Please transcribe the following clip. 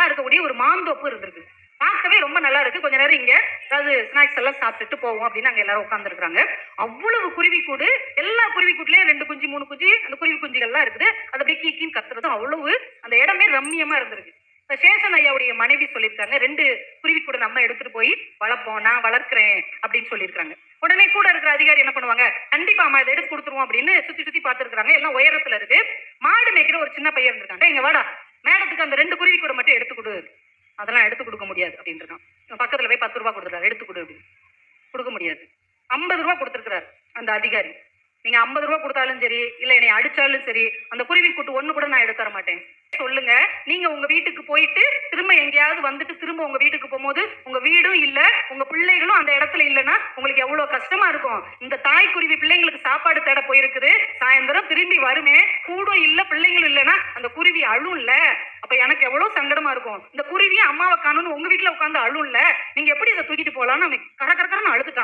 இருக்கக்கூடிய ஒரு மாந்தோப்பு இருந்திருக்கு. பார்க்கவே ரொம்ப நல்லா இருக்கு. கொஞ்ச நேரம் இங்க அதாவது ஸ்நாக்ஸ் எல்லாம் சாப்பிட்டுட்டு போவோம் அப்படின்னு அங்க எல்லாரும் உட்காந்துருக்காங்க. அவ்வளவு குருவி கூடு, எல்லா குருவி கூட்டுலயும் 2 குஞ்சு 3 குஞ்சு அந்த குருவி குஞ்சுகள்லாம் இருக்குது. அது அப்படியே கீக்கின்னு கத்துறது, அவ்வளவு அந்த இடமே ரம்மியமா இருந்திருக்கு. இப்ப சேஷன் ஐயாவுடைய மனைவி சொல்லியிருக்காங்க, 2 குருவி கூட நம்ம எடுத்துட்டு போய் வளர்ப்போம், நான் வளர்க்கிறேன் அப்படின்னு சொல்லியிருக்காங்க. உடனே கூட இருக்கிற அதிகாரி என்ன பண்ணுவாங்க, கண்டிப்பா அம்மா இதை எடுத்து கொடுத்துருவோம் அப்படின்னு சுத்தி சுத்தி பார்த்துருக்காங்க. எல்லாம் உயரத்துல இருக்கு. மாடு மேய்க்கிற ஒரு சின்ன பையன் இருந்திருக்காங்க. இங்க வாடா, மேடத்துக்கு அந்த 2 குருவி கூட மட்டும் எடுத்து கொடு. அதெல்லாம் எடுத்து கொடுக்க முடியாது அப்படின்னு இருக்கான். பக்கத்துல போய் 10 ரூபாய் கொடுத்துருக்காரு, எடுத்து கொடு அப்படின்னு. கொடுக்க முடியாது. 50 ரூபாய் கொடுத்துருக்காரு அந்த அதிகாரி. நீங்க 50 ரூபாய் கொடுத்தாலும் சரி, இல்ல என்னை அடிச்சாலும் சரி, அந்த குருவி கூட்டு ஒண்ணு கூட நான் எடுத்து தர மாட்டேன். சொல்லுங்க, நீங்க உங்க வீட்டுக்கு போயிட்டு திரும்ப எங்கேயாவது வந்துட்டு திரும்ப உங்க வீட்டுக்கு போகும்போது உங்க வீடும் இல்ல, உங்க பிள்ளைகளும் அந்த இடத்துல இல்லைன்னா உங்களுக்கு எவ்வளவு கஷ்டமா இருக்கும். இந்த தாய்க்குருவி பிள்ளைங்களுக்கு சாப்பாடு தேட போயிருக்குது, சாயந்தரம் திரும்பி வருமே, கூடும் இல்ல பிள்ளைங்களும் இல்லைன்னா அந்த குருவி அழும் இல்ல. அப்ப எனக்கு எவ்வளவு சங்கடமா இருக்கும். இந்த குருவியை அம்மாவை காணும்னு உங்க வீட்டுல உட்காந்து அழும் இல்ல. நீங்க எப்படி இதை தூக்கிட்டு போலான்னு கரகரன்னு அழுதுட்டு